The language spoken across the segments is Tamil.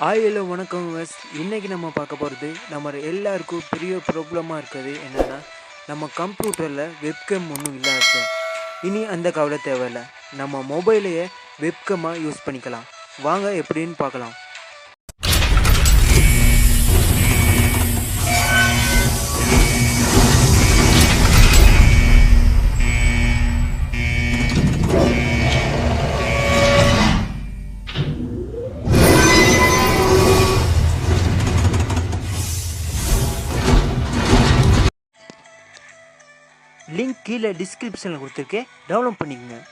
ஹலோ வணக்கம் விவஸ். இன்றைக்கி நம்ம பார்க்க போகிறது நம்ம எல்லாருக்கும் பெரிய ப்ராப்ளமாக இருக்குது என்னென்னா, நம்ம கம்ப்யூட்டரில் வெப்கேம் ஒன்றும் இல்லாத. இனி அந்த கவலை தேவையில்லை, நம்ம மொபைலையே வெப்கேமாக யூஸ் பண்ணிக்கலாம். வாங்க எப்படின்னு பார்க்கலாம். லிங்க் கீழே டிஸ்கிரிப்ஷனில் கொடுத்துருக்கேன், டவுன்லோட் பண்ணிக்கோங்க.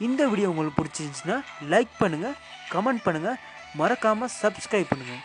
இந்த வீடியோ உங்களுக்கு பிடிச்சிருந்துச்சுன்னா லைக் பண்ணுங்கள், கமெண்ட் பண்ணுங்கள், மறக்காமல் சப்ஸ்கிரைப் பண்ணுங்கள்.